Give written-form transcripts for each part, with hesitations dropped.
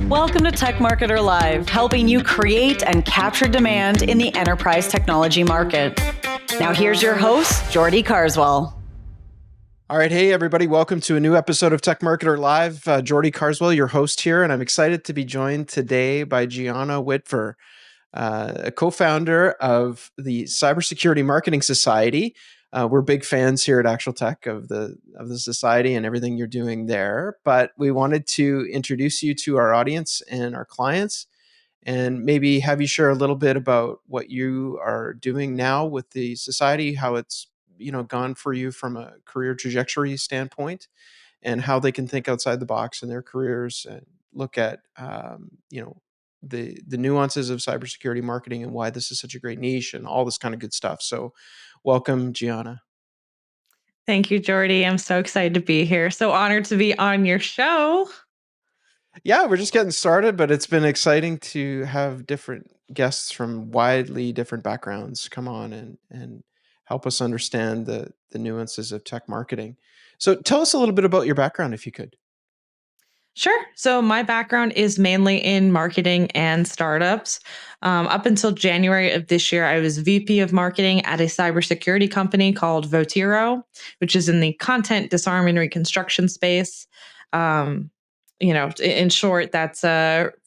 Welcome to Tech Marketer Live, helping you create and capture demand in the enterprise technology market. Now here's your host, Geordie Carswell. All right. Hey, everybody. Welcome to a new episode of Tech Marketer Live. Geordie Carswell, your host here, and I'm excited to be joined today by Gianna Whitver, a co-founder of the Cybersecurity Marketing Society. We're big fans here at Actual Tech of the society and everything you're doing there. But we wanted to introduce you to our audience and our clients, and maybe have you share a little bit about what you are doing now with the society, how it's gone for you from a career trajectory standpoint, and how they can think outside the box in their careers and look at the nuances of cybersecurity marketing and why this is such a great niche and all this kind of good stuff. So welcome, Gianna. Thank you, Geordie. I'm so excited to be here. So honored to be on your show. Yeah, we're just getting started, but it's been exciting to have different guests from widely different backgrounds come on and help us understand the nuances of tech marketing. So tell us a little bit about your background, if you could. Sure. So my background is mainly in marketing and startups. Up until January of this year, I was VP of marketing at a cybersecurity company called Votiro, which is in the content disarm and reconstruction space. In short, that's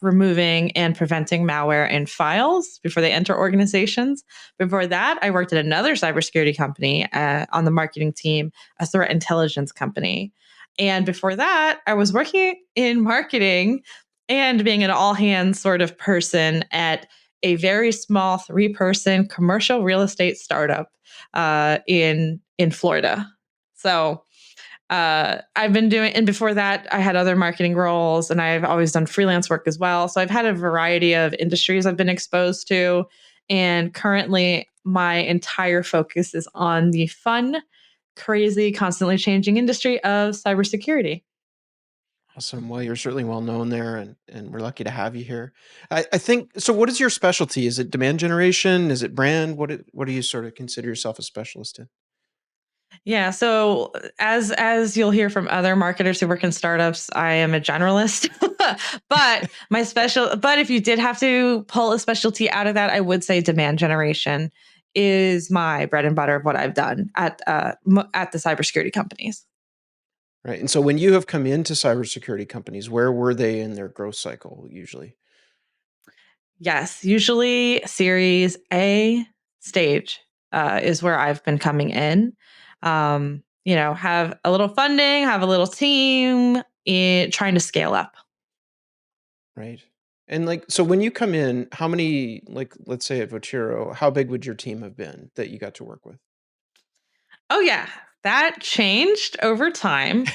removing and preventing malware in files before they enter organizations. Before that, I worked at another cybersecurity company on the marketing team, a threat intelligence company. And before that, I was working in marketing and being an all hands sort of person at a very small 3-person commercial real estate startup in Florida. So I've been doing, and before that, I had other marketing roles, and I've always done freelance work as well. So I've had a variety of industries I've been exposed to. And currently, my entire focus is on the fun, crazy, constantly changing industry of cybersecurity. Awesome. Well, you're certainly well known there, and we're lucky to have you here. I think so. What is your specialty? Is it demand generation? Is it brand? What do you sort of consider yourself a specialist in? Yeah, so as you'll hear from other marketers who work in startups, I am a generalist. But if you did have to pull a specialty out of that, I would say demand generation is my bread and butter of what I've done at the cybersecurity companies. Right. And so when you have come into cybersecurity companies, where were they in their growth cycle usually? Yes, usually Series A stage is where I've been coming in. Have a little funding, have a little team, trying to scale up. Right. And so when you come in, how many, let's say at Votiro, how big would your team have been that you got to work with? Oh yeah, that changed over time,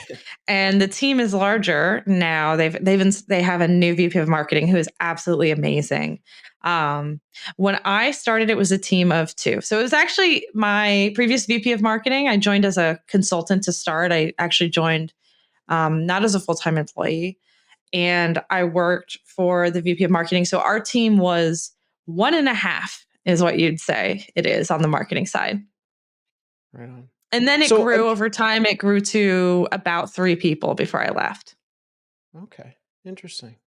and the team is larger now. They have a new VP of marketing who is absolutely amazing. When I started, it was a team of 2. So it was actually my previous VP of marketing. I joined as a consultant to start. I actually joined not as a full-time employee, and I worked for the VP of marketing. So our team was 1.5, is what you'd say it is on the marketing side. Right on. And then it So, grew over time. It grew to about 3 people before I left. okay, interesting.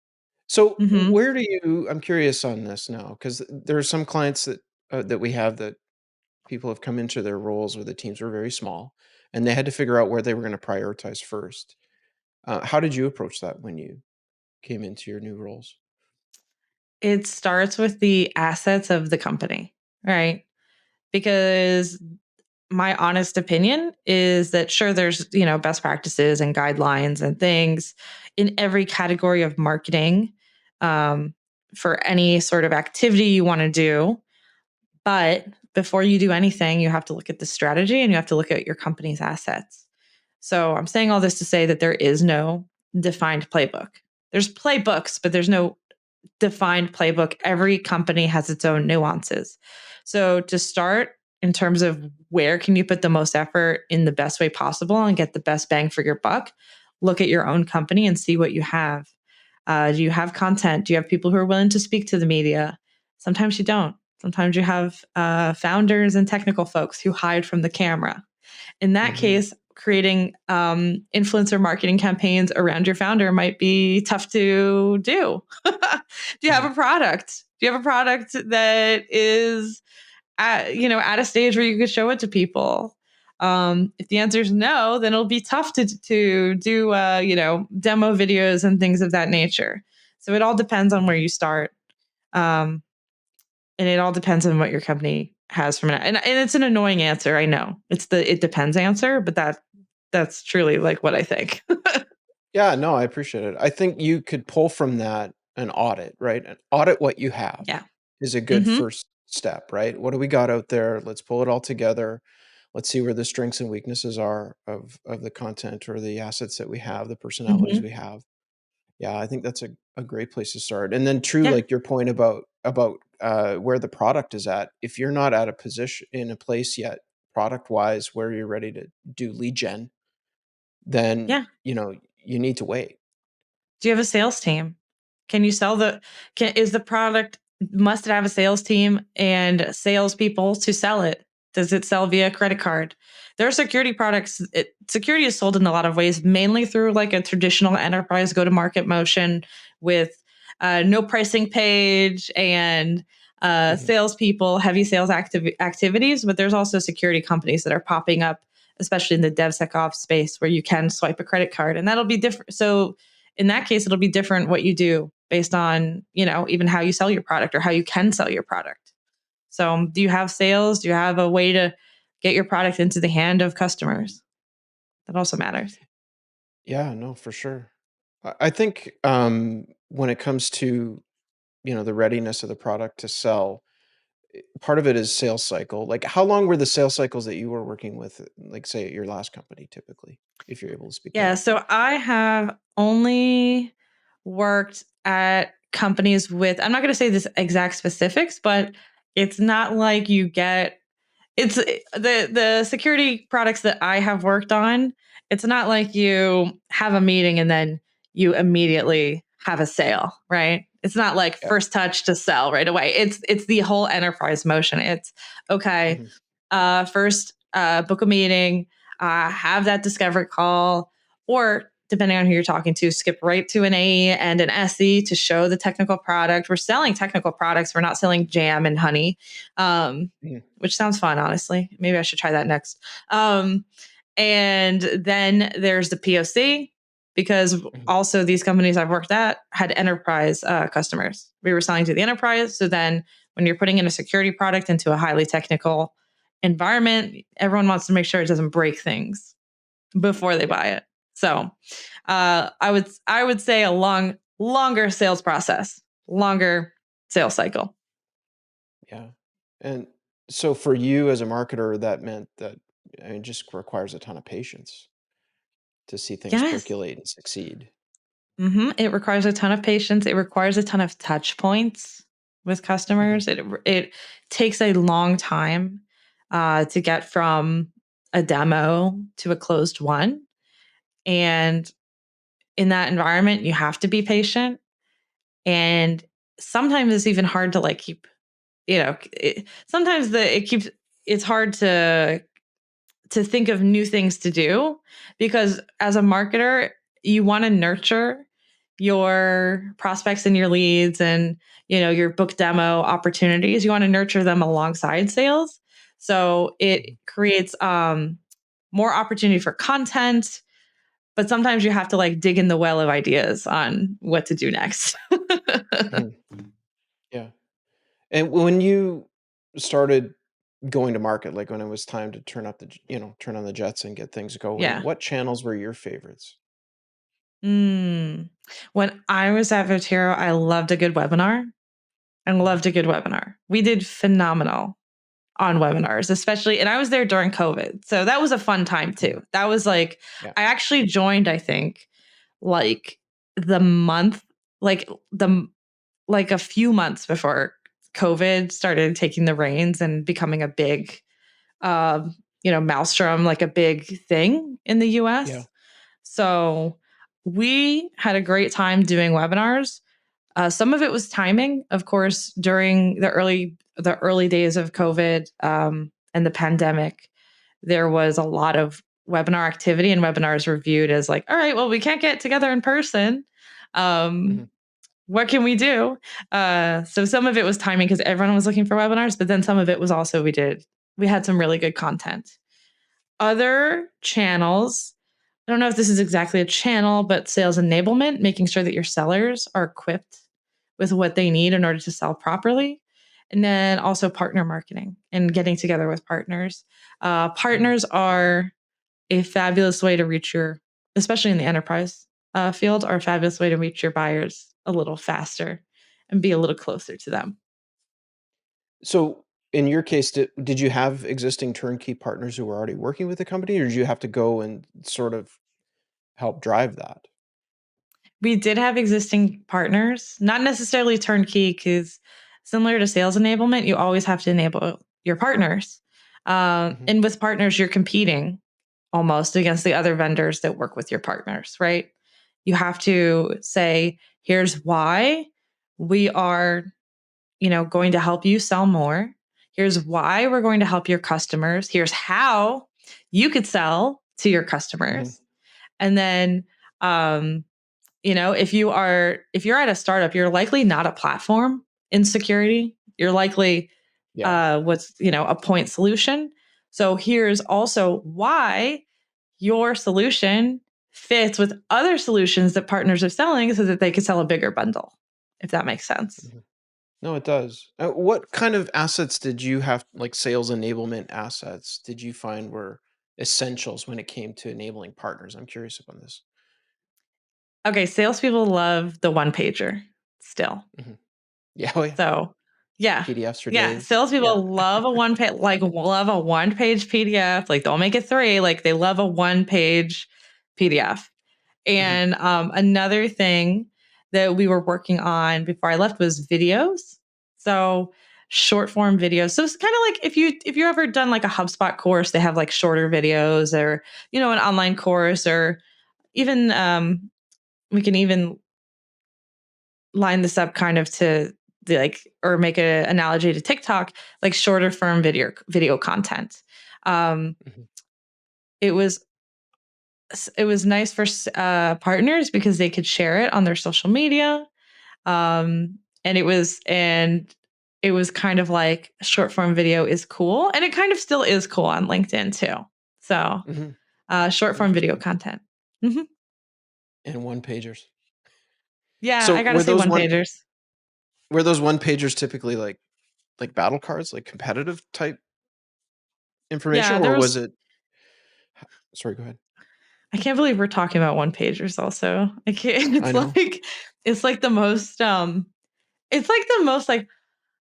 So Mhm. I'm curious on this now, because there are some clients that we have that people have come into their roles where the teams were very small and they had to figure out where they were going to prioritize first. How did you approach that when you came into your new roles? It starts with the assets of the company, right? Because my honest opinion is that sure, there's, best practices and guidelines and things in every category of marketing, um, for any sort of activity you want to do. But before you do anything, you have to look at the strategy and you have to look at your company's assets. So I'm saying all this to say that there is no defined playbook. There's playbooks, but there's no defined playbook. Every company has its own nuances. So to start, in terms of where can you put the most effort in the best way possible and get the best bang for your buck, look at your own company and see what you have. Do you have content? Do you have people who are willing to speak to the media? Sometimes you don't. Sometimes you have founders and technical folks who hide from the camera. In that Hmm. case, creating influencer marketing campaigns around your founder might be tough to do. Do you have a product? Do you have a product that is at a stage where you could show it to people? If the answer is no, then it'll be tough to do demo videos and things of that nature. So it all depends on where you start, and it all depends on what your company has from it. And it's an annoying answer, I know. It's the it depends answer, but that's truly like what I think. Yeah, no, I appreciate it. I think you could pull from that an audit, right? An audit what you have Yeah. is a good Mm-hmm. first step, right? What do we got out there? Let's pull it all together. Let's see where the strengths and weaknesses are of the content or the assets that we have, the personalities Mm-hmm. we have. Yeah, I think that's a great place to start. And then true, Yeah. like your point about where the product is at. If you're not at a position in a place yet, product wise, where you're ready to do lead gen, then Yeah. you need to wait. Do you have a sales team? Can you sell is the product, must it have a sales team and salespeople to sell it? Does it sell via credit card? There are security products. Security is sold in a lot of ways, mainly through like a traditional enterprise go to market motion with no pricing page and Mhm. salespeople, heavy sales activities. But there's also security companies that are popping up, especially in the DevSecOps space, where you can swipe a credit card, and that'll be different. So in that case, it'll be different what you do based on, even how you sell your product or how you can sell your product. So, do you have sales? Do you have a way to get your product into the hand of customers? That also matters. Yeah, no, for sure. I think when it comes to the readiness of the product to sell, part of it is sales cycle. Like, how long were the sales cycles that you were working with, like, say, at your last company, typically, if you're able to speak to Yeah. that? So, I have only worked at companies with, I'm not going to say this exact specifics, but it's not like you get it's the security products that I have worked on. It's not like you have a meeting and then you immediately have a sale, right? It's not like Yeah. first touch to sell right away. It's the whole enterprise motion. It's okay. Mhm. First, book a meeting, have that discovery call, or depending on who you're talking to, skip right to an AE and an SE to show the technical product. We're selling technical products. We're not selling jam and honey, Mhm. which sounds fun, honestly. Maybe I should try that next. And then there's the POC, because Mhm. also these companies I've worked at had enterprise customers. We were selling to the enterprise. So then when you're putting in a security product into a highly technical environment, everyone wants to make sure it doesn't break things before they Yeah. buy it. So I would say a longer sales process, longer sales cycle. Yeah. And so for you as a marketer, that meant that it just requires a ton of patience to see things Yes. percolate and succeed. It requires a ton of patience. It requires a ton of touch points with Mhm. customers. It takes a long time to get from a demo to a closed one, and in that environment, you have to be patient. And sometimes it's even hard to like keep. Sometimes it's hard to think of new things to do, because as a marketer, you want to nurture your prospects and your leads and your book demo opportunities. You want to nurture them alongside sales. So it Mhm. creates more opportunity for content, but sometimes you have to like dig in the well of ideas on what to do next. Mhm. Yeah. And when you started going to market, like when it was time to turn on the jets and get things going, Yeah. what channels were your favorites? Mm. When I was at Votero, I loved a good webinar. I Mhm. loved a good webinar. We did phenomenal on webinars, especially, and I was there during COVID. So that was a fun time Mhm. too. That was like, Yeah. I actually joined, I think, like the month, like like a few months before COVID started taking the reins and becoming a big, maelstrom, like a big thing in the Yeah. US. So we had a great time doing webinars. Some of it was timing, of course, during the early days of COVID and the pandemic. There was a lot of webinar activity, and webinars were viewed as like, all right, well, we can't get together in person. What can we do? So some of it was timing because everyone was looking for webinars, but then some of it was also we had some really good content. Other channels, I don't know if this is exactly a channel, but sales enablement, making sure that your sellers are equipped with what they need in order to sell properly. And then also partner marketing and getting together with partners. Partners are a fabulous way to reach especially in the enterprise field, are a fabulous way to reach your buyers a little faster and be a little closer to them. So in your case, did you have existing turnkey partners who were already working with the company, or did you have to go and sort of help drive that? We did have existing partners, not necessarily turnkey, because similar to sales enablement, you always have to enable your partners. Mhm. And with partners, you're competing almost against the other vendors that work with your partners, right? You have to say, here's why we are, going to help you sell more. Here's why we're going to help your customers. Here's how you could sell to your Mhm. customers. And then, if you're at a startup, you're likely not a platform in security. You're likely Yeah. what's a point solution. So here's also why your solution fits with other solutions that partners are selling so that they could sell a bigger bundle, if that makes sense. Mhm. No, it does. What kind of assets did you have, like sales enablement assets, did you find were essentials when it came to enabling partners? I'm curious about this. Okay, salespeople love the one pager still. Mhm. Yeah, oh yeah. So, yeah. PDFs for Yeah, days. Yeah. salespeople love a one page, like love a one-page PDF. Like, don't make it 3. Like, they love a one-page PDF. Mhm. And another thing that we were working on before I left was videos. So short form videos. So it's kind of like if you ever done like a HubSpot course, they have like shorter videos, or an online course, or even we can even line this up kind of to the or make an analogy to TikTok, like shorter form video content. Um, Mhm. it was it was nice for partners because they could share it on their social media, and it was kind of like short form video is cool, and it kind of still is cool on LinkedIn too. So Mhm. short form video Interesting. content. hmm And one pagers. Yeah, So I gotta say one pagers. were those one pagers typically like battle cards, like competitive type information, Yeah, or there was was. it? Sorry, go ahead. I can't believe we're talking about one pagers. Also, I can't. I It's know. like it's like the most. It's like the most like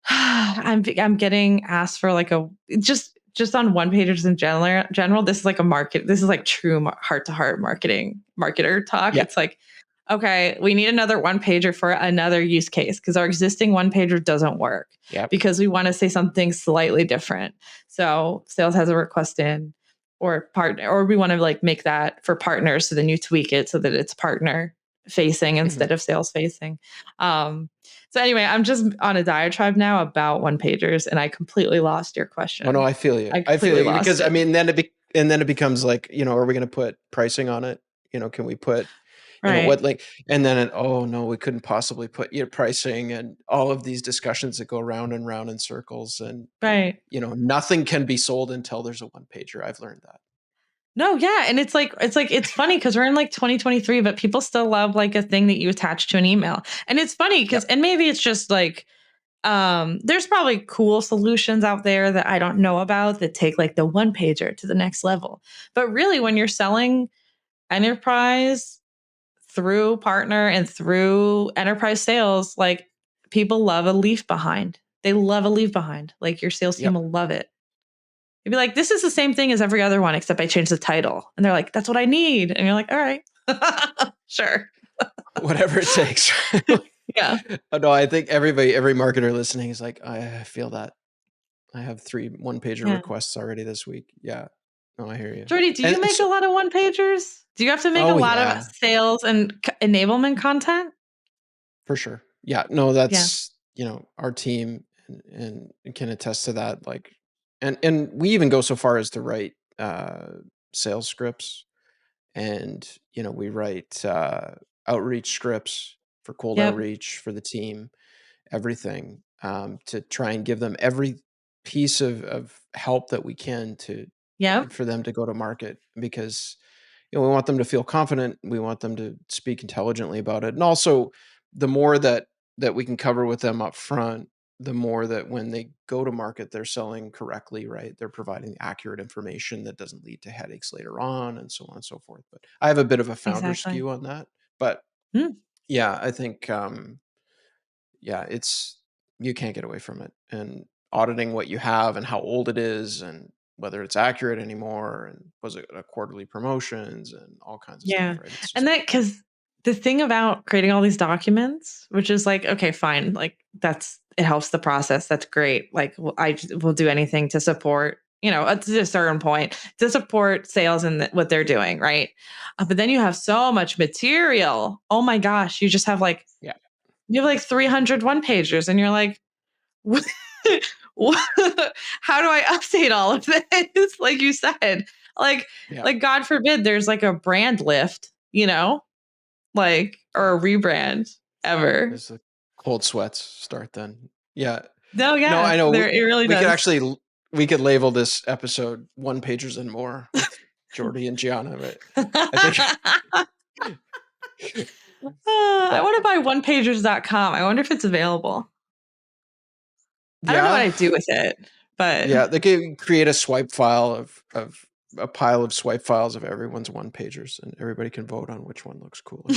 I'm getting asked for like a just on one pagers in general. This is like a market. This is like true heart to heart marketer talk. Yeah. It's like, okay, we need another one pager for another use case because our existing one pager doesn't work Yep. because we want to say something slightly different. So sales has a request in or partner, or we want to like make that for partners. So then you tweak it so that it's partner facing Mhm. instead of sales facing. Um, so anyway, I'm just on a diatribe now about one pagers, and I completely lost your Oh no, question. I feel you. I I feel completely you lost because I it. mean, then it becomes like, are we going to put pricing on it? Can we put, Right. what, like, and then oh no, we couldn't possibly put pricing, and all of these discussions that go round and round in circles, and Right. nothing can be sold until there's a one pager. I've learned that. No, yeah, and it's funny because we're in like 2023, but people still love like a thing that you attach to an email. And it's funny because Yep. and maybe it's just like there's probably cool solutions out there that I don't know about that take like the one pager to the next level. But really when you're selling enterprise through partner and through enterprise sales, like people love a leave behind. They love a leave behind. Like your sales team Yep. will love it. You'd be like, this is the same thing as every other one, except I changed the title. And they're like, that's what I need. And you're like, all right, sure. Whatever it takes. Yeah. Oh, no, I think every marketer listening is like, I feel that. I have 3 one-pager Yeah. requests already this week. Yeah. No, I hear you. Jordy, do you And make a so, lot of one pagers? Do you have to make a oh lot of yeah, sales and enablement content? for sure. Yeah. No, Yeah. that's, our team and can attest to that. Like, and we even go so far as to write sales scripts, and we write outreach scripts for cold Yep. outreach for the team, everything, to try and give them every piece of help that we can Yep. for them to go to market, because we want them to feel confident. We want them to speak intelligently about it. And also, the more that we can cover with them up front, the more that when they go to market, they're selling correctly, right? They're providing accurate information that doesn't lead to headaches later on, and so on and so forth. But I have a bit of a founder Exactly. skew on that. But Mm. yeah, I think, it's, you can't get away from it. And auditing what you have and how old it is, and whether it's accurate anymore, and was it a quarterly promotions, and all kinds of stuff, Yeah. right? It's And just, that, because the thing about creating all these documents, which is like, okay, fine, like it helps the process. That's great. Like, I will do anything to support, to a certain point, to support sales and what they're doing, right? But then you have so much material. Oh my gosh, you just have like yeah, you have like 300 one pagers, and you're like, what? How do I update all of this? Like you said, like, yeah. like God forbid there's like a brand lift, like, or Yeah. a rebrand ever. There's the cold sweats start then. Yeah. No, No, yeah, I know, there it really we could does. actually, we could label this episode one pagers and more with Geordie and Gianna, but I think, I but want to buy onepagers.com. I wonder if it's available. I don't know what yeah, I'd do with it, but yeah, they could create a swipe file of a pile of swipe files of everyone's one pagers, and everybody can vote on which one looks cooler,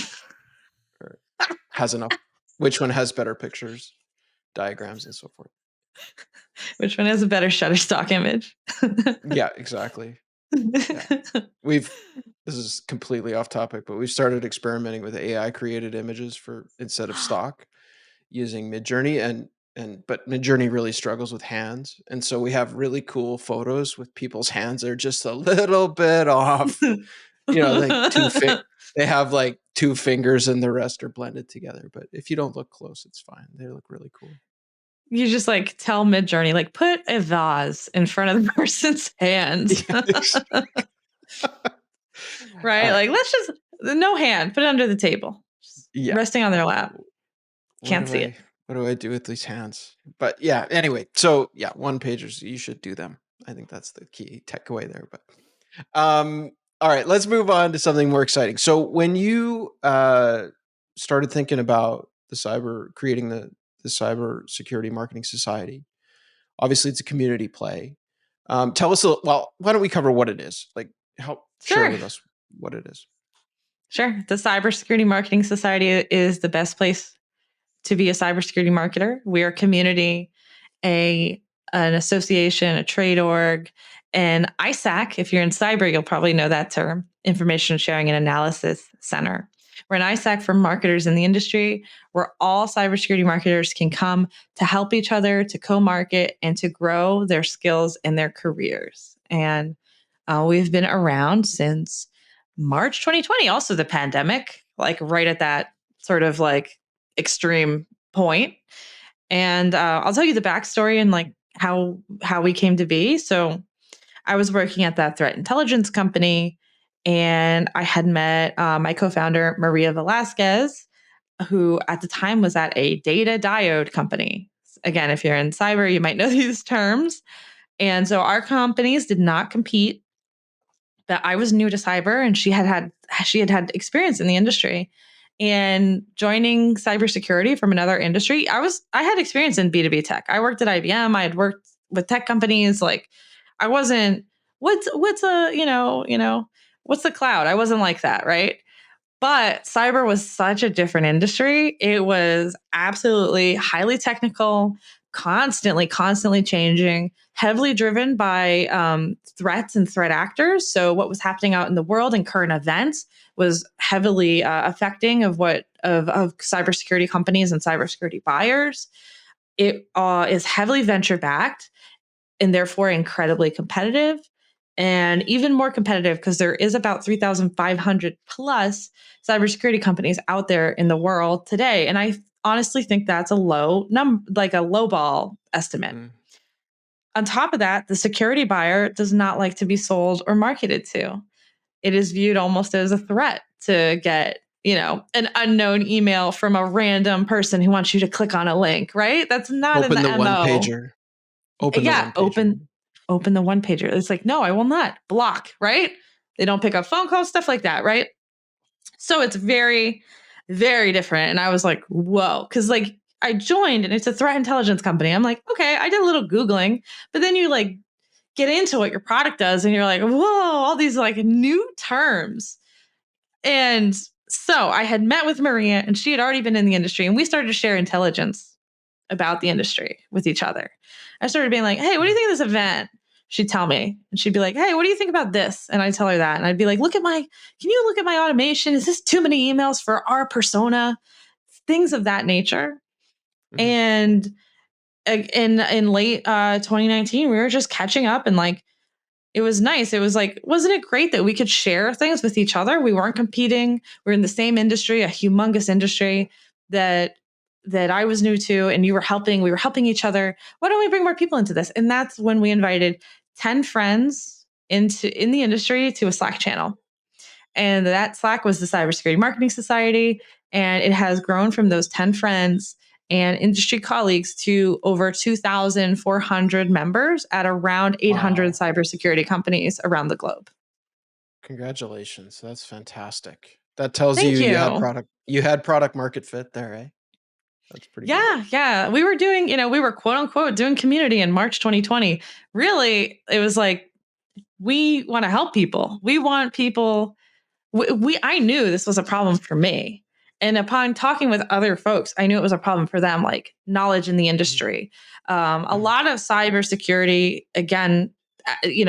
or has enough, which one has better pictures, diagrams, and so forth. which one has a better Shutterstock image? Yeah, exactly. Yeah. This is completely off topic, but we've started experimenting with AI created images for instead of stock, using Midjourney, but Midjourney really struggles with hands. And so we have really cool photos with people's hands that are just a little bit off. Like they have like two fingers and the rest are blended together. But if you don't look close, it's fine. They look really cool. You just like tell Midjourney, like put a vase in front of the person's hands. Right? Uh, Like let's just no hand, put it under the table. Just yeah. resting on their lap. What Can't do see it. I what do I do with these hands? But yeah, anyway, so yeah, one pagers, you should do them. I think that's the key takeaway there. But all right, let's move on to something more exciting. So when you started thinking about creating the Cybersecurity Marketing Society, obviously it's a community play. Tell us well, why don't we cover what it is? Like, help share Sure. with us what it is. Sure. The Cybersecurity Marketing Society is the best place to be a cybersecurity marketer. We are a community, an association, a trade org, and ISAC. If you're in cyber, you'll probably know that term, Information Sharing and Analysis Center. We're an ISAC for marketers in the industry, where all cybersecurity marketers can come to help each other, to co-market, and to grow their skills and their careers. And we've been around since March 2020, also the pandemic, like right at that sort of like extreme point. And I'll tell you the backstory and like how we came to be. So I was working at that threat intelligence company, and I had met my co-founder Maria Velasquez, who at the time was at a data diode company. Again, if you're in cyber, you might know these terms. And so our companies did not compete, but I was new to cyber, and she had experience in the industry. And joining cybersecurity from another industry, I had experience in B2B tech. I worked at IBM. I had worked with tech companies. Like I wasn't what's a, what's the cloud? I wasn't like that, right? But cyber was such a different industry. It was absolutely highly technical, constantly changing, heavily driven by threats and threat actors. So what was happening out in the world and current events was heavily affecting of cybersecurity companies and cybersecurity buyers. It is heavily venture backed and therefore incredibly competitive, and even more competitive because there is about 3,500 plus cybersecurity companies out there in the world today. And I honestly think that's a low ball estimate. Mm. on top of that, the security buyer does not like to be sold or marketed to. It is viewed almost as a threat to get, an unknown email from a random person who wants you to click on a link, right? That's not in Open the the one MO. pager. Open the Yeah, one pager. open the one pager. It's like, no, I will not. Block, right? They don't pick up phone calls, stuff like that, right? So it's very, very different. And I was like, whoa, because like I joined and it's a threat intelligence company. I'm like, okay, I did a little Googling, but then you like get into what your product does and you're like, whoa, all these like new terms. And so I had met with Maria and she had already been in the industry and we started to share intelligence about the industry with each other. I started being like, hey, what do you think of this event? She'd tell me and she'd be like, hey, what do you think about this? And I'd tell her that. And I'd be like, can you look at my automation? Is this too many emails for our persona? Things of that nature. Mhm. And in late 2019, we were just catching up and like, it was nice. It was like, wasn't it great that we could share things with each other? We weren't competing. We're in the same industry, a humongous industry that I was new to, and we were helping each other. Why don't we bring more people into this? And that's when we invited 10 friends in the industry to a Slack channel. And that Slack was the Cybersecurity Marketing Society. And it has grown from those 10 friends and industry colleagues to over 2,400 members at around 800 Wow. cybersecurity companies around the globe. Congratulations. That's fantastic. That tells Thank you you. you had product market fit there, eh? That's pretty good. Yeah. We were doing, we were quote unquote doing community in March 2020. Really, it was like, we want to help people. We want people. I knew this was a problem for me. And upon talking with other folks, I knew it was a problem for them, like knowledge in the Mhm. industry. A lot of cybersecurity, again,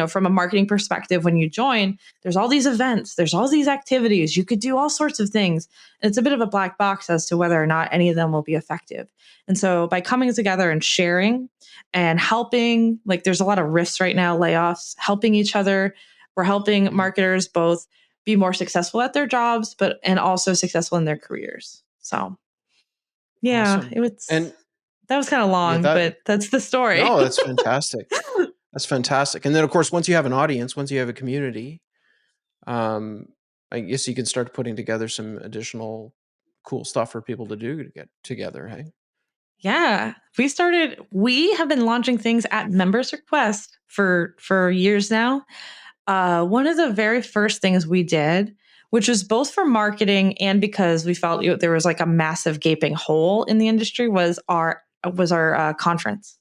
from a marketing perspective, when you join, there's all these events, there's all these activities, you could do all sorts of things. And it's a bit of a black box as to whether or not any of them will be effective. And so by coming together and sharing and helping, like there's a lot of risks right now, layoffs, helping each other. We're helping Mhm. marketers both be more successful at their jobs, and also successful in their careers. So yeah, Awesome. And that was kind of yeah, long, but that's the story. no, that's fantastic. That's fantastic. And then of course, once you have an audience, once you have a community, um, I guess you can start putting together some additional cool stuff for people to do to get together, hey? Yeah, we have been launching things at members request for years now. One of the very first things we did, which was both for marketing and because we felt there was like a massive gaping hole in the industry, was our conference.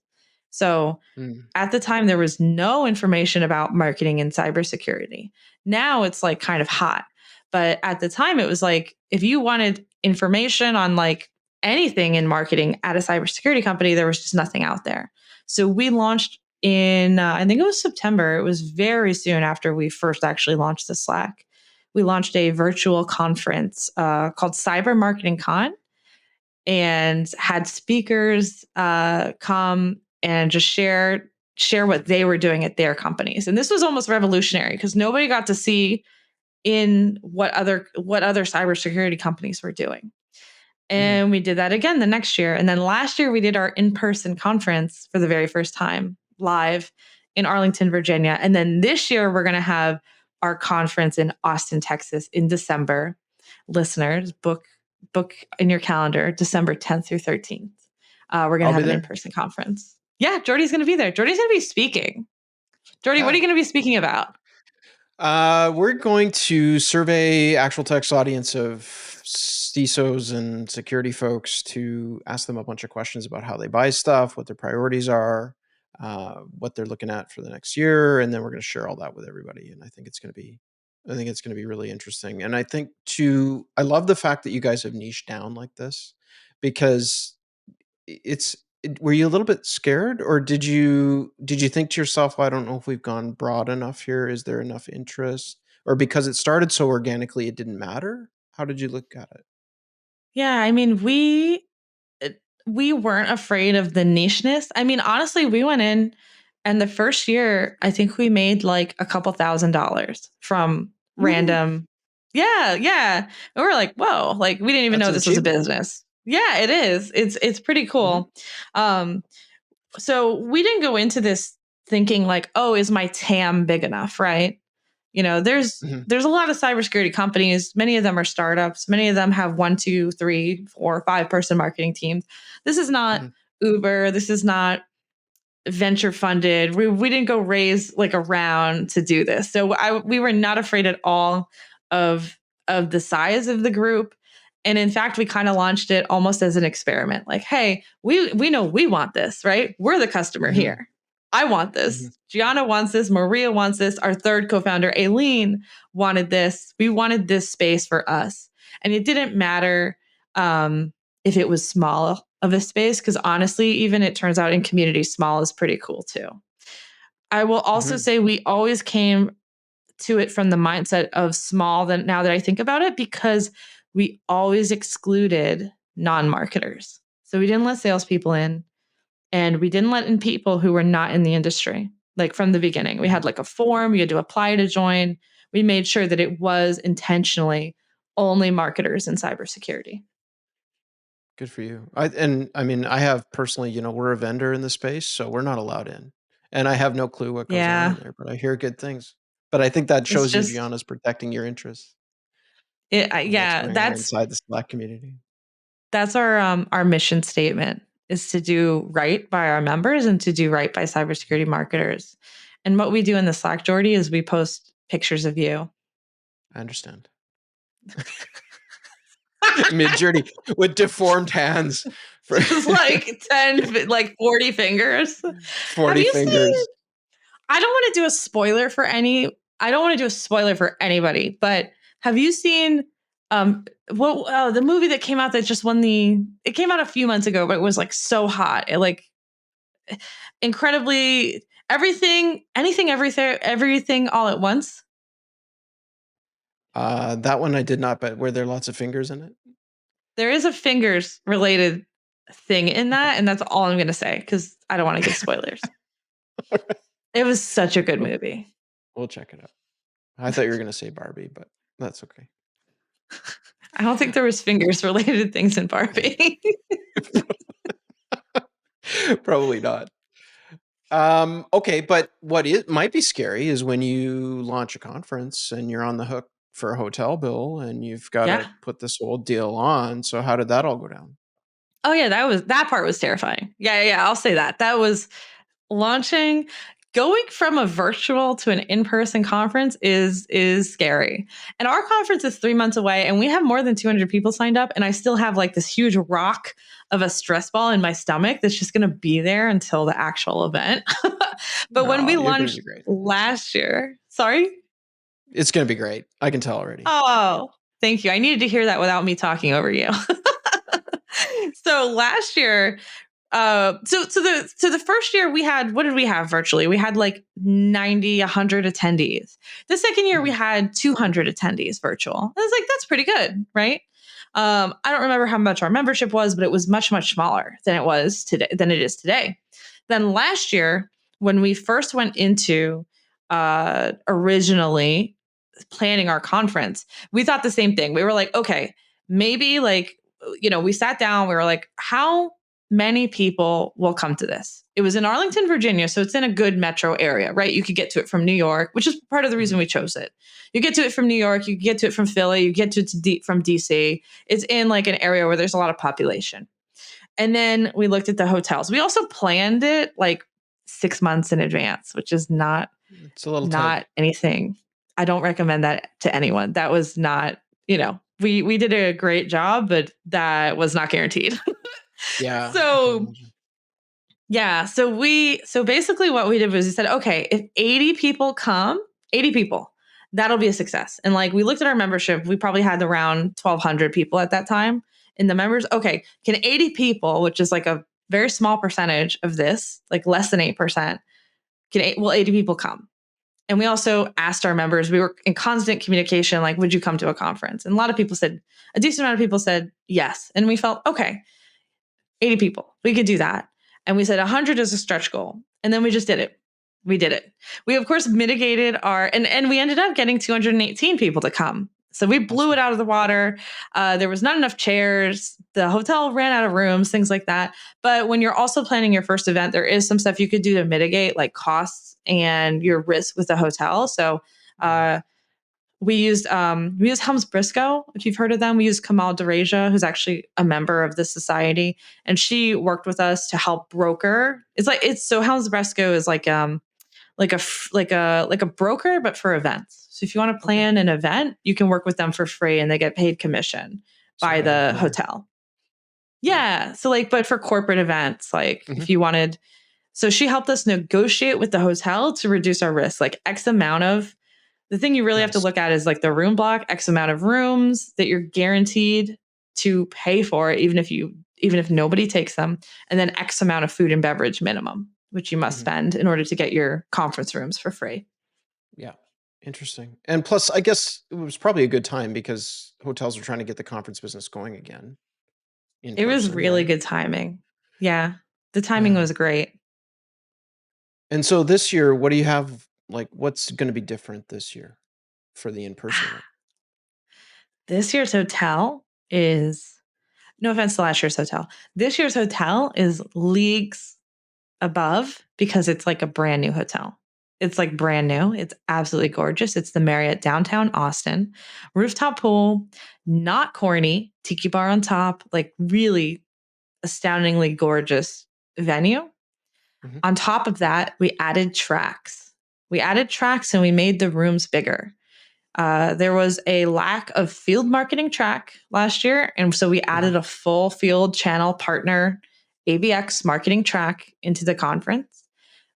So Mm. at the time, there was no information about marketing and cybersecurity. Now it's like kind of hot. But at the time, it was like if you wanted information on like anything in marketing at a cybersecurity company, there was just nothing out there. So we launched in, I think it was September. It was very soon after we first actually launched the Slack. We launched a virtual conference called CyberMarketingCon and had speakers come and just share what they were doing at their companies. And this was almost revolutionary because nobody got to see in what other cybersecurity companies were doing. Mhm. And we did that again the next year. And then last year we did our in-person conference for the very first time live in Arlington, Virginia. And then this year we're going to have our conference in Austin, Texas in December. Listeners, book in your calendar, December 10th through 13th. We're going to I'll be have an there. in-person conference. Yeah, Geordie's going to be there. Geordie's going to be speaking. Geordie, what are Ah. you going to be speaking about? We're going to survey actual text audience of CISOs and security folks to ask them a bunch of questions about how they buy stuff, what their priorities are, what they're looking at for the next year, and then we're going to share all that with everybody. And I think it's going to be really interesting. And I think I love the fact that you guys have niched down like this because were you a little bit scared or did you think to yourself, well, I don't know if we've gone broad enough here, is there enough interest, or because it started so organically it didn't matter? How did you look at it? Yeah, I mean, we weren't afraid of the nicheness. I mean, honestly, we went in and the first year, I think we made like a couple $1,000s from Woo, random. Yeah, yeah. And we're like, whoa, like we didn't even that's know an this was a achievement. business. Yeah, it is. It's pretty Mhm. cool. Um, so we didn't go into this thinking like, oh, is my TAM big enough, right? There's a lot of cybersecurity companies. Many of them are startups. Many of them have 1, 2, 3, 4, 5 person marketing teams. This is not Uber. This is not venture funded. We didn't go raise like a round to do this. So we were not afraid at all of the size of the group. And in fact, we kind of launched it almost as an experiment. Like, hey, we know we want this, right? We're the customer here. I want this. Gianna wants this. Maria wants this. Our third co-founder, Aileen, wanted this. We wanted this space for us. And it didn't matter if it was small of a space, because honestly, even it turns out in community, small is pretty cool too. I will also say we always came to it from the mindset of small, that now that I think about it, because we always excluded non-marketers. So we didn't let salespeople in, and we didn't let in people who were not in the industry. Like from the beginning, we had like a form, you had to apply to join. We made sure that it was intentionally only marketers in cybersecurity. Good for you. I have personally, we're a vendor in the space, so we're not allowed in. And I have no clue what goes on in there, but I hear good things. But I think that shows you Gianna's protecting your interests. What's going on inside the Slack community. That's our mission statement, is to do right by our members and to do right by cybersecurity marketers. And what we do in the Slack, Geordie, is we post pictures of you. I understand. Mid-journey with deformed hands. Just like 10, like 40 fingers. 40 fingers. I don't want to do a spoiler for anybody, but have you seen the movie that came out that just won it came out a few months ago, but it was like so hot. It like incredibly everything all at once. That one I did not, but were there lots of fingers in it? There is a fingers related thing in that, and that's all I'm going to say, because I don't want to give spoilers. It was such a good movie. We'll check it out. I thought you were going to say Barbie, but that's okay. I don't think there was fingers related things in Barbie. Probably not. Okay, but what might be scary is when you launch a conference and you're on the hook for a hotel bill and you've got to put this whole deal on. So how did that all go down? Oh yeah, that part was terrifying. Yeah, I'll say that. That was going from a virtual to an in-person conference is scary. And our conference is 3 months away, and we have more than 200 people signed up, and I still have like this huge rock of a stress ball in my stomach that's just going to be there until the actual event. But when we launched last year, sorry? It's going to be great. I can tell already. Oh, thank you. I needed to hear that without me talking over you. So last year, so the first year we had, what did we have virtually? We had like 90, 100 attendees. The second year we had 200 attendees virtual. I was like, that's pretty good, right? I don't remember how much our membership was, but it was much, much smaller than it is today. Then last year, when we first went into originally planning our conference, we thought the same thing. We were like, okay, maybe we sat down, we were like, how many people will come to this? It was in Arlington, Virginia, so it's in a good metro area, right? You could get to it from New York, which is part of the reason we chose it. You get to it from New York, you can get to it from Philly, you get to it from DC. It's in like an area where there's a lot of population. And then we looked at the hotels. We also planned it like 6 months in advance, which is not anything. I don't recommend that to anyone. That was not, we did a great job, but that was not guaranteed. Yeah. So basically what we did was we said, okay, if 80 people come, 80 people, that'll be a success. And like, we looked at our membership, we probably had around 1,200 people at that time in the members. Okay, can 80 people, which is like a very small percentage of this, like less than 8%, will 80 people come? And we also asked our members, we were in constant communication, like, would you come to a conference? And a decent amount of people said yes. And we felt, okay, 80 people, we could do that. And we said 100 is a stretch goal. And then we just did it. We did it. We, of course, mitigated and we ended up getting 218 people to come. So we blew it out of the water. There was not enough chairs. The hotel ran out of rooms, things like that. But when you're also planning your first event, there is some stuff you could do to mitigate like costs and your risk with the hotel. So we used Helms Briscoe, if you've heard of them. We used Kamal Deraja, who's actually a member of the society, and she worked with us to help broker. So Helms Briscoe is like a broker, but for events. So if you want to plan an event, you can work with them for free, and they get paid commission by the hotel. Yeah. So but for corporate events, if you wanted, so she helped us negotiate with the hotel to reduce our risk, like X amount of. The thing you really have to look at is like the room block, X amount of rooms that you're guaranteed to pay for, even if nobody takes them, and then X amount of food and beverage minimum, which you must spend in order to get your conference rooms for free. Yeah. Interesting. And plus, I guess it was probably a good time because hotels are trying to get the conference business going again. It was really good timing. Yeah. The timing was great. And so this year, what do you have? What's going to be different this year for the in-person one? This year's hotel is, no offense to last year's hotel, this year's hotel is leagues above because it's like a brand new hotel. It's like brand new. It's absolutely gorgeous. It's the Marriott downtown Austin, rooftop pool, not corny, tiki bar on top, like really astoundingly gorgeous venue. On top of that, we added tracks. And we made the rooms bigger. There was a lack of field marketing track last year. And so we added a full field channel partner ABX marketing track into the conference.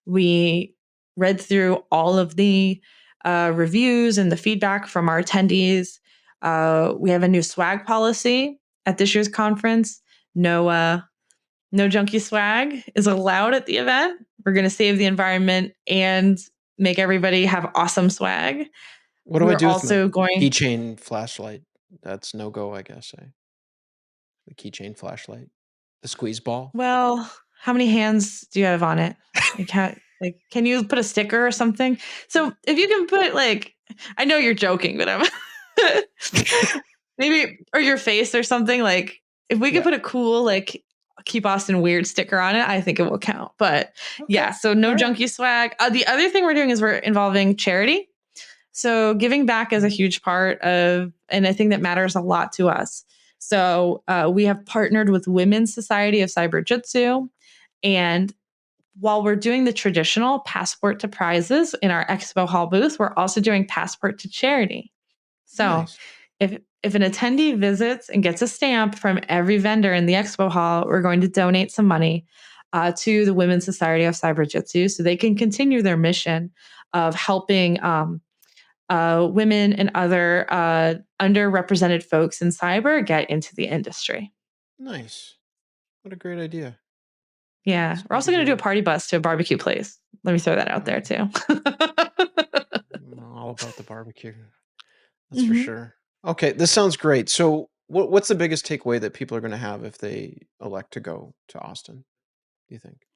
We read through all of the reviews and the feedback from our attendees. We have a new swag policy at this year's conference. No junky swag is allowed at the event. We're going to save the environment and make everybody have awesome swag. What do I do with my keychain flashlight? That's no go, I guess. The keychain flashlight, the squeeze ball. Well, how many hands do you have on it? Can you put a sticker or something? So if you can put I know you're joking, but I'm maybe, or your face or something. If we could put a cool Keep Austin Weird sticker on it, I think it will count. But so no junky swag. The other thing we're doing is we're involving charity. So giving back is a huge part of, and I think that matters a lot to us. So we have partnered with Women's Society of Cyber Jiu-Jitsu. And while we're doing the traditional passport to prizes in our expo hall booth, we're also doing passport to charity. So if an attendee visits and gets a stamp from every vendor in the expo hall, we're going to donate some money to the Women's Society of Cyber Jiu-Jitsu so they can continue their mission of helping women and other underrepresented folks in cyber get into the industry. Nice. What a great idea. Yeah. We're also going to do a party bus to a barbecue place. Let me throw that out there too. All about the barbecue. That's for sure. Okay. This sounds great. So what's the biggest takeaway that people are going to have if they elect to go to Austin, do you think?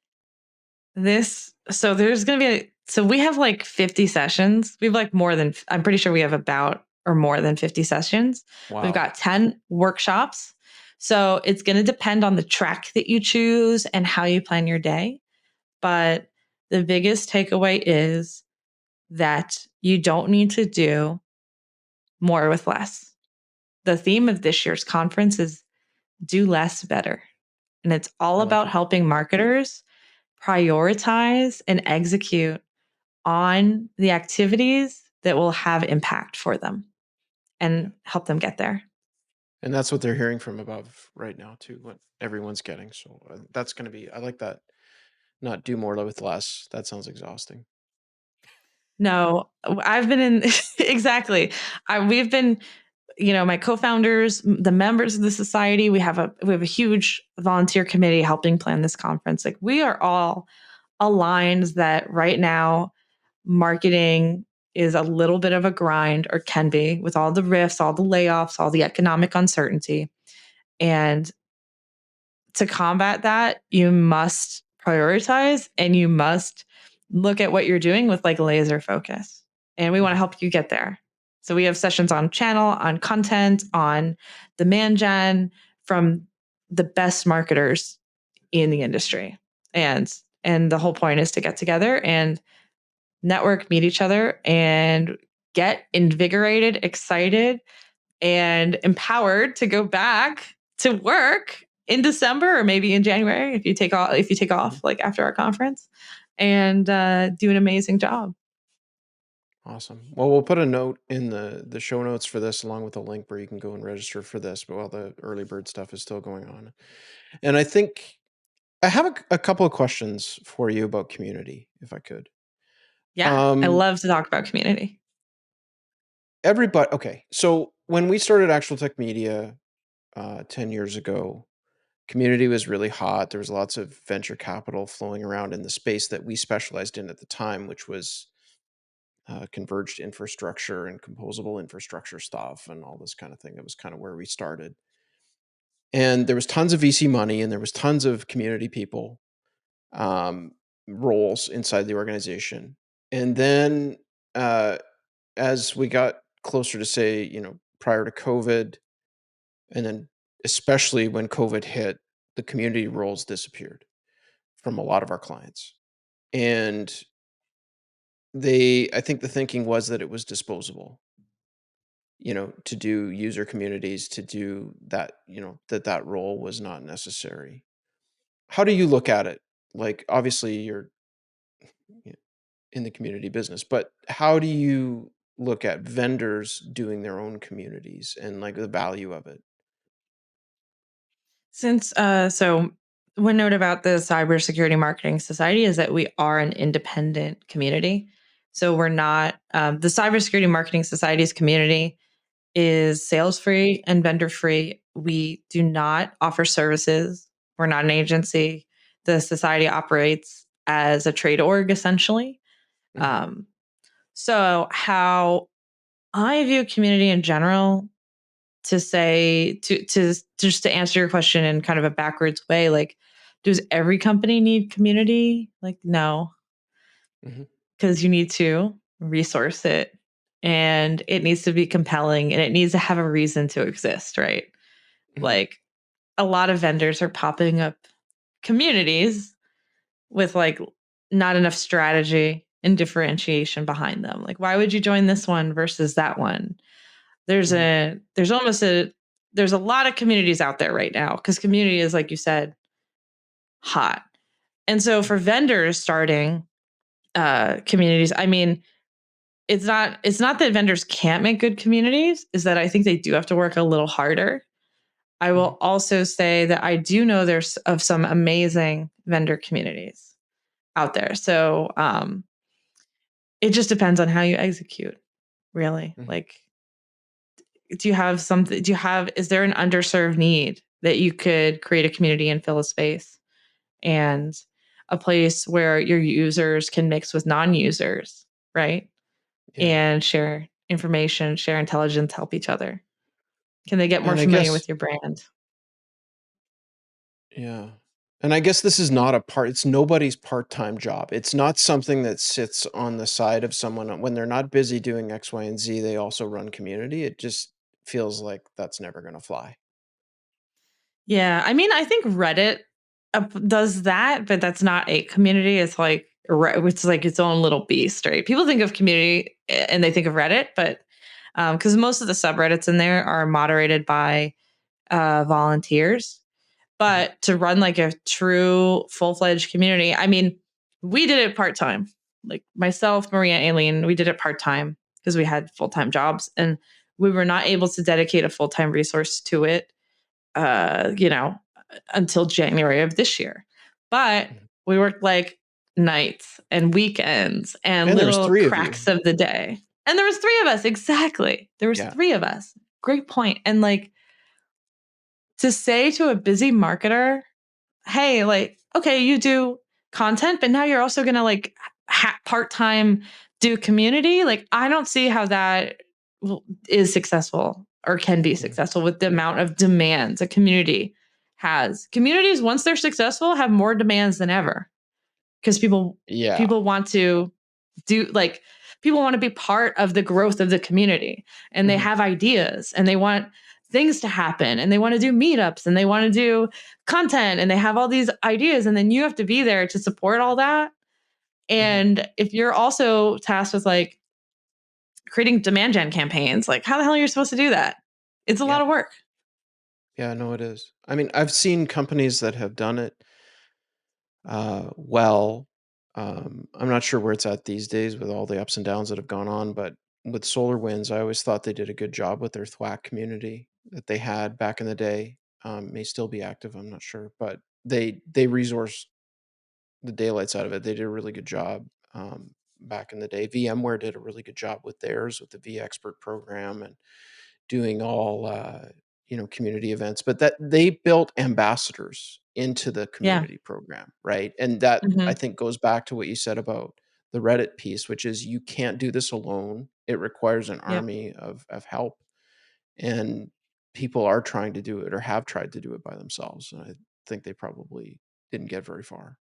So there's going to be, so we have 50 sessions. We have I'm pretty sure we have about or more than 50 sessions. Wow. We've got 10 workshops. So it's going to depend on the track that you choose and how you plan your day. But the biggest takeaway is that you don't need to do more with less. The theme of this year's conference is do less better. And it's all about helping marketers prioritize and execute on the activities that will have impact for them and help them get there. And that's what they're hearing from above right now too, what everyone's getting. So that's going to be, I like that. Not do more with less. That sounds exhausting. No, I've been in, exactly. We've been, my co-founders, the members of the society, we have a huge volunteer committee helping plan this conference. We are all aligned that right now marketing is a little bit of a grind, or can be, with all the rifts, all the layoffs, all the economic uncertainty. And to combat that, you must prioritize and you must look at what you're doing with laser focus. And we want to help you get there. So we have sessions on channel, on content, on demand gen from the best marketers in the industry. And the whole point is to get together and network, meet each other, and get invigorated, excited, and empowered to go back to work in December or maybe in January if you take off like after our conference, and do an amazing job. Awesome. Well, we'll put a note in the show notes for this, along with a link where you can go and register for this. But while the early bird stuff is still going on, and I think I have a couple of questions for you about community, if I could. Yeah, I love to talk about community. Everybody. Okay, so when we started Actual Tech Media 10 years ago, community was really hot. There was lots of venture capital flowing around in the space that we specialized in at the time, which was converged infrastructure and composable infrastructure stuff and all this kind of thing. It was kind of where we started. And there was tons of VC money and there was tons of community people, roles inside the organization. And then as we got closer to, say, prior to COVID, and then especially when COVID hit, the community roles disappeared from a lot of our clients. And I think the thinking was that it was disposable, to do user communities, to do that, that role was not necessary. How do you look at it? Like, obviously you're in the community business, but how do you look at vendors doing their own communities and like the value of it? Since so one note about the Cybersecurity Marketing Society is that we are an independent community. So we're not the Cybersecurity Marketing Society's community is sales free and vendor free. We do not offer services. We're not an agency. The society operates as a trade org essentially. Um, so how I view community in general, to say to just to answer your question in kind of a backwards way, like, does every company need community? Like, no, Mhm. because you need to resource it and it needs to be compelling and it needs to have a reason to exist, right? Mhm. Like, a lot of vendors are popping up communities with like not enough strategy and differentiation behind them. Like, why would you join this one versus that one? There's Mhm. there's a lot of communities out there right now because community is, like you said, hot. And so for vendors starting communities, I mean, it's not that vendors can't make good communities, is that I think they do have to work a little harder. I Mhm. will also say that I do know there's of some amazing vendor communities out there. So it just depends on how you execute, really. Mhm. Like, is there an underserved need that you could create a community and fill a space and a place where your users can mix with non-users, right? Yeah. And share information, share intelligence, help each other. Can they get more And I familiar guess, with your brand? yeah. And I guess this is not it's nobody's part-time job. It's not something that sits on the side of someone when they're not busy doing X, Y, and Z, they also run community. It just feels like that's never going to fly. Yeah, I mean, I think Reddit does that, but that's not a community. It's like its own little beast, right? People think of community and they think of Reddit, but because most of the subreddits in there are moderated by volunteers. Mhm. But to run like a true full fledged community, I mean, we did it part time. Like myself, Maria, Aileen, we did it part time because we had full time jobs and we were not able to dedicate a full time resource to it, uh, you know, until January of this year. But Mhm. we worked like nights and weekends and And there was little three of you. cracks of the day. And there was three of us, exactly. There was Yeah. three of us. Great point. And like, to say to a busy marketer, hey, like, okay, you do content, but now you're also going to like part time do community. Like, I don't see how that is successful or can be Mhm. successful with the amount of demands a community has. Communities, once they're successful, have more demands than ever because people Yeah. people want to do like people want to be part of the growth of the community, and they have ideas, and they want things to happen, and they want to do meetups, and they want to do content, and they have all these ideas, and then you have to be there to support all that. And if you're also tasked with like creating demand gen campaigns, like how the hell are you supposed to do that? It's a lot of work. Yeah, no, it is. I mean, I've seen companies that have done it well. I'm not sure where it's at these days with all the ups and downs that have gone on, but with SolarWinds, I always thought they did a good job with their thwack community that they had back in the day. May still be active, I'm not sure, but they resourced the daylights out of it. They did a really good job back in the day. VMware did a really good job with theirs, with the vExpert program, and doing all community events. But that they built ambassadors into the Yeah. community program, right? And that I Mhm. think goes back to what you said about the Reddit piece, which is you can't do this alone. It requires an Yep. army of help, and people are trying to do it or have tried to do it by themselves. And I think they probably didn't get very far.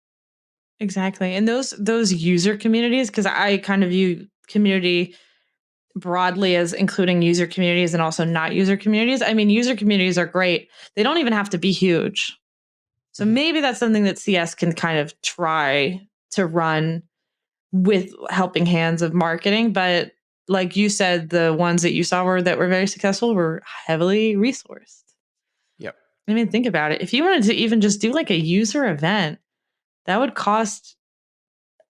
Exactly. And those user communities, because I kind of view community broadly as including user communities and also not user communities. I mean, user communities are great. They don't even have to be huge. So maybe that's something that CS can kind of try to run with helping hands of marketing. But like you said, the ones that you saw that were very successful were heavily resourced. Yep. I mean, think about it. If you wanted to even just do like a user event, that would cost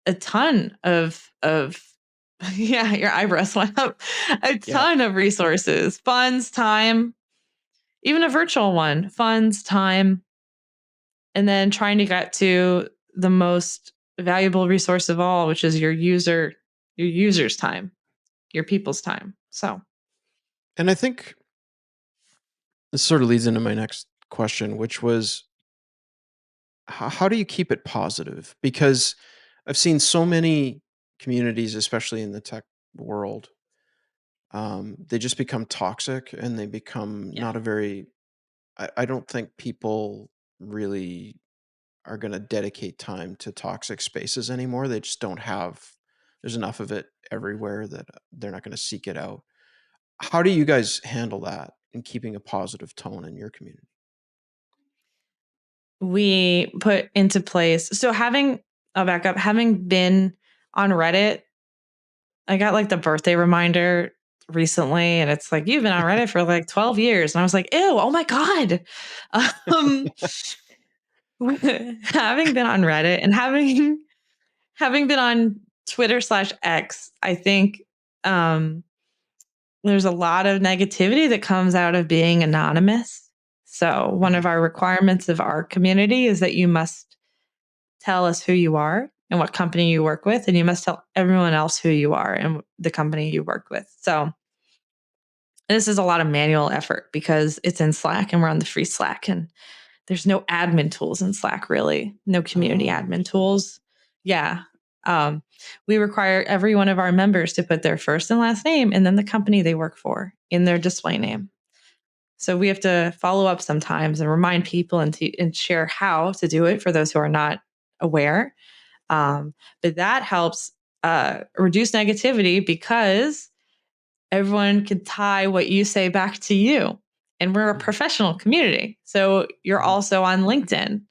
a ton of yeah, your eyebrows went up. A Yeah. ton of resources, funds, time, even a virtual one, funds, time, and then trying to get to the most valuable resource of all, which is your user's time, your people's time. So, And I think this sort of leads into my next question, which was how do you keep it positive? Because I've seen so many communities, especially in the tech world, they just become toxic and they become yeah. not a very, I don't think people really are going to dedicate time to toxic spaces anymore. They just don't have, there's enough of it everywhere that they're not going to seek it out. How do you guys handle that in keeping a positive tone in your community? We put into place. So I'll back up, having been on Reddit, I got like the birthday reminder recently, and it's like, you've been on Reddit for like 12 years. And I was like, ew, oh my God. Um, having been on Reddit and having been on Twitter/X, I think there's a lot of negativity that comes out of being anonymous. So one of our requirements of our community is that you must tell us who you are and what company you work with, and you must tell everyone else who you are and the company you work with. So this is a lot of manual effort because it's in Slack and we're on the free Slack, and there's no admin tools in Slack, really. No community Oh, admin tools. Yeah. We require every one of our members to put their first and last name and then the company they work for in their display name. So we have to follow up sometimes and remind people and share how to do it for those who are not aware. But that helps reduce negativity because everyone can tie what you say back to you. And we're a professional community. So you're also on LinkedIn.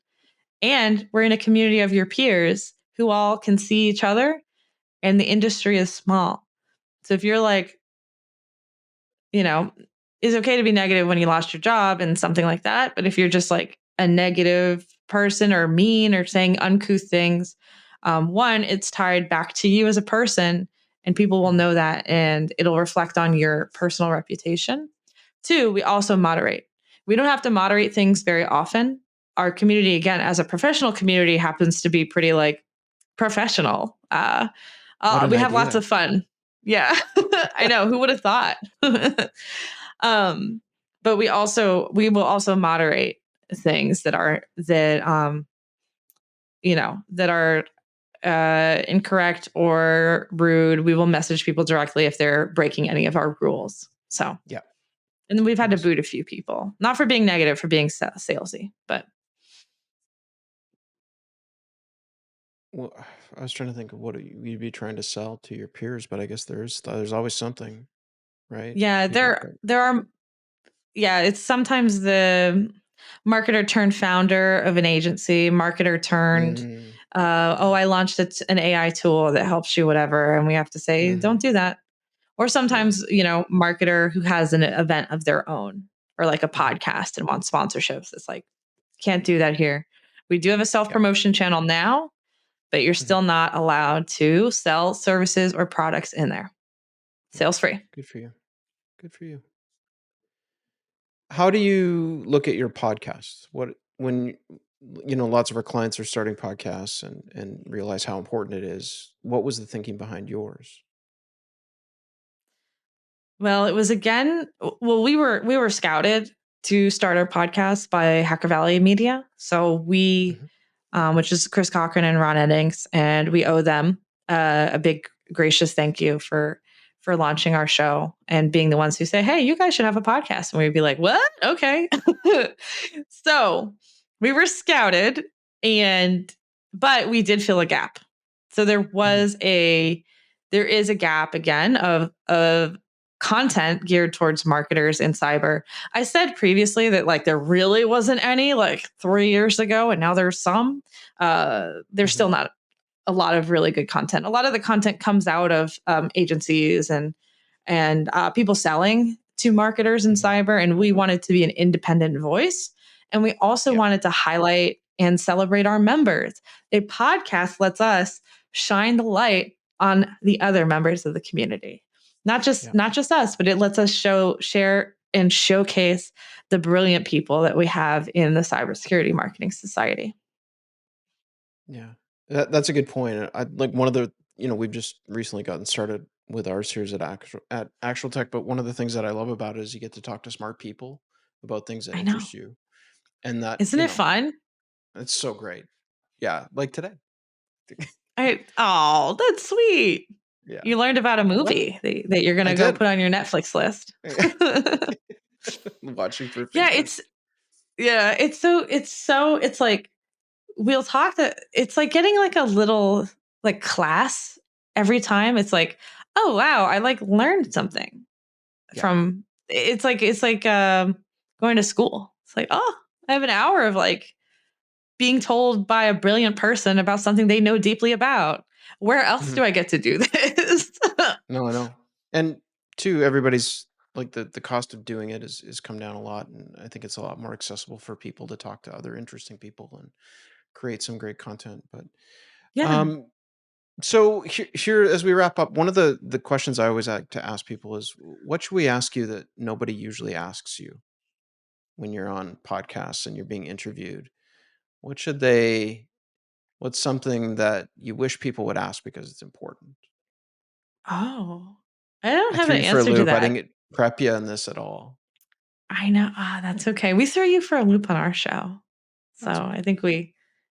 And we're in a community of your peers who all can see each other, and the industry is small. So if you're like, it's okay to be negative when you lost your job and something like that. But if you're just like a negative person or mean or saying uncouth things, one, it's tied back to you as a person, and people will know that, and it'll reflect on your personal reputation. Two, we also moderate. We don't have to moderate things very often. Our community, again, as a professional community, happens to be pretty like professional. what an We have lots idea. of fun. Yeah, I know. Who would have thought? But we will also moderate things that are incorrect or rude. We will message people directly if they're breaking any of our rules. So, Yeah. and then we've had to Nice. boot a few people, not for being negative, for being salesy, but Well, I was trying to think of what you'd be trying to sell to your peers, but I guess there's always something, right? Yeah, You got there are yeah, it's sometimes the marketer turned founder of an agency, marketer turned, oh, yeah. I launched an AI tool that helps you, whatever. And we have to say, Hmm. don't do that. Or Yeah. sometimes, marketer who has an event of their own or like a Hmm. podcast and wants sponsorships. It's like, can't do that here. We do have a self Yeah. promotion channel now, but you're Hmm. still not allowed to sell services or products in there. Yeah. Sales free. Good for you. Good for you. How do you look at your podcasts? When lots of our clients are starting podcasts and realize how important it is. What was the thinking behind yours? Well, it was again. Well, we were scouted to start our podcast by Hacker Valley Media. So we, Hmm. which is Chris Cochran and Ron Eddings, and we owe them a big gracious thank you for launching our show and being the ones who say, "Hey, you guys should have a podcast," and we'd be like, "What? Okay." So we were scouted, and but we did fill a gap. So Hmm. there is a gap again of content geared towards marketers in cyber. I said previously that like there really wasn't any like 3 years ago and now there's some. There's Hmm. still not a lot of really good content. A lot of the content comes out of agencies and people selling to marketers in Hmm. cyber, and we wanted to be an independent voice. And we also Yeah. wanted to highlight and celebrate our members. A podcast lets us shine the light on the other members of the community. Not just Yeah. not just us, but it lets us share and showcase the brilliant people that we have in the Cybersecurity Marketing Society. Yeah. That's a good point. I like one of the, we've just recently gotten started with our series at Actual Tech, but one of the things that I love about it is you get to talk to smart people about things that I know. interest you. And that, Isn't it fun? it's so great. Yeah, like today. Oh, that's sweet. Yeah. You learned about a Well, movie that you're I gonna go did. put on your Netflix list. Watching for Yeah, fingers. it's like we'll talk that it's like getting like a little like class every time. It's like, oh wow, I like learned something Yeah. from it's like going to school. It's like, oh, I have an hour of like being told by a brilliant person about something they know deeply about. Where else Mhm. do I get to do this? No, I know. And two, everybody's like the cost of doing it is come down a lot, and I think it's a lot more accessible for people to talk to other interesting people and create some great content. But Yeah. um, so here as we wrap up, one of the questions I always like to ask people is, what should we ask you that nobody usually asks you when you're on podcasts and you're being interviewed? What should they? What's something that you wish people would ask because it's important? Oh, I don't I have threw an you for a answer to loop. I that. didn't prep you on this at all. I know. Ah, that's okay. We throw you for a loop on our show. So That's okay.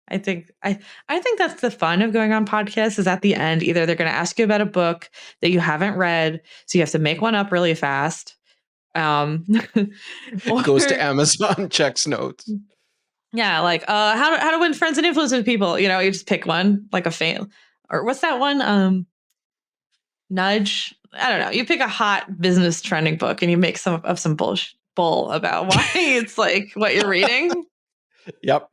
I think I think that's the fun of going on podcasts is at the end, either they're gonna ask you about a book that you haven't read, so you have to make one up really fast. Um or Goes to Amazon, checks notes. yeah, like how to win friends and influence with people. You just pick one, like a fail. Or what's that one? Nudge. I don't know. You pick a hot business trending book and you make some bull about why it's like what you're reading. Yep.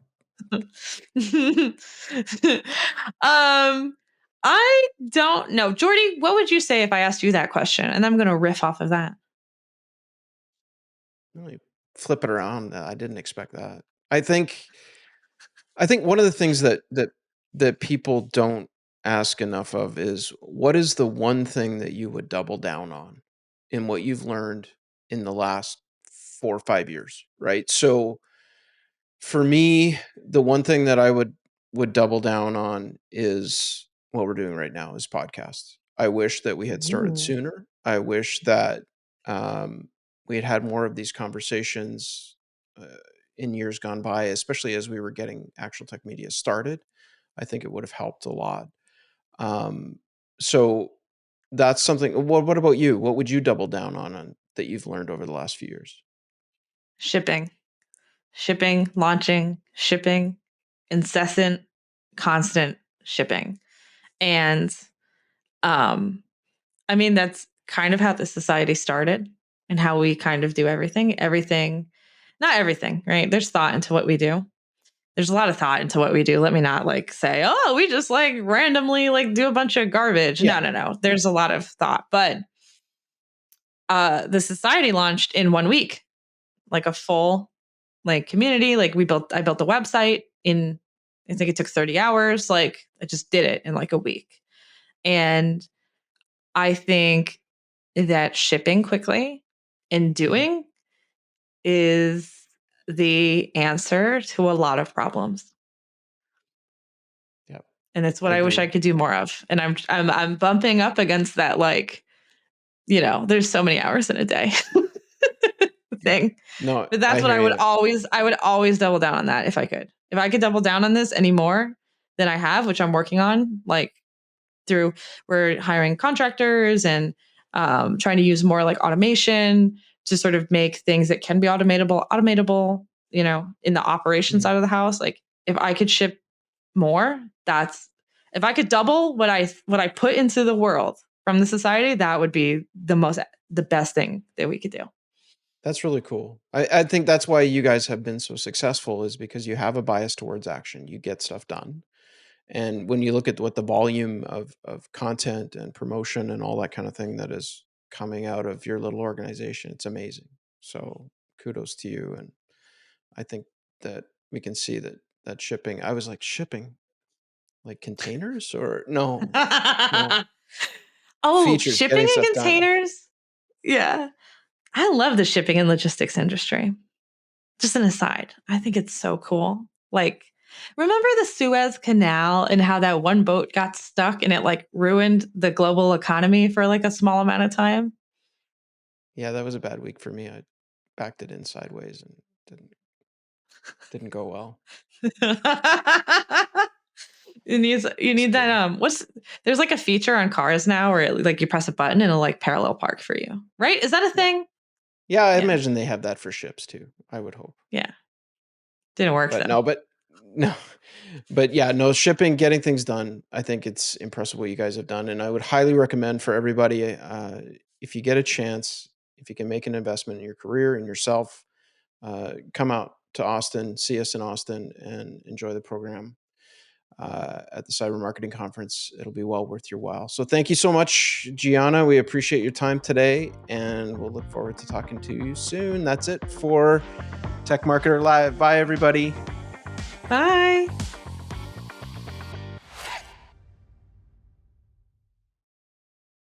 I don't know. Geordie, what would you say if I asked you that question? And I'm going to riff off of that. Really flip it around. I didn't expect that. I think I think one of the things that people don't ask enough of is, what is the one thing that you would double down on in what you've learned in the last 4 or 5 years, right? So for me, the one thing that I would double down on is what we're doing right now is podcasts. I wish that we had started Ooh. sooner. I wish that we had had more of these conversations uh, in years gone by, especially as we were getting Actual Tech Media started. I think it would have helped a lot. Um, so that's something. What about you? What would you double down on that you've learned over the last few years? Shipping, shipping, launching, shipping, incessant, constant shipping. And I mean, that's kind of how the society started and how we kind of do everything. Not everything, right? There's thought into what we do. There's a lot of thought into what we do. Let me not like say, oh, we just like randomly like do a bunch of garbage. Yeah. No. There's a lot of thought. But the society launched in 1 week, like a full like community. Like I built the website in, I think it took 30 hours. Like I just did it in like a week. And I think that shipping quickly and doing is the answer to a lot of problems. Yep. And it's what I wish I could do more of. And I'm bumping up against that, like, there's so many hours in a day thing. No, but that's what I would always double down on that if I could. If I could double down on this any more than I have, which I'm working on, like we're hiring contractors and trying to use more like automation to sort of make things that can be automatable, in the operation side of the house. Like if I could ship more, if I could double what I put into the world from the society, that would be the best thing that we could do. That's really cool. I think that's why you guys have been so successful, is because you have a bias towards action. You get stuff done. And when you look at what the volume of content and promotion and all that kind of thing that is coming out of your little organization, it's amazing. So kudos to you. And I think that we can see that shipping, I was like, shipping like containers or no. Oh, Features, shipping getting and stuff done. containers. Yeah. I love the shipping and logistics industry. Just an aside, I think it's so cool. Like, remember the Suez Canal and how that one boat got stuck and it like ruined the global economy for like a small amount of time? Yeah, that was a bad week for me. I backed it in sideways and didn't go well. You need that there's like a feature on cars now where like you press a button and it'll like parallel park for you, right? Is that a thing? Yeah, I imagine they have that for ships too, I would hope. Yeah. Didn't work though. But yeah, no, shipping, getting things done. I think it's impressive what you guys have done. And I would highly recommend for everybody, if you get a chance, if you can make an investment in your career and yourself, come out to Austin, see us in Austin and enjoy the program at the Cyber Marketing Conference. It'll be well worth your while. So thank you so much, Gianna. We appreciate your time today and we'll look forward to talking to you soon. That's it for Tech Marketer Live. Bye, everybody. Bye.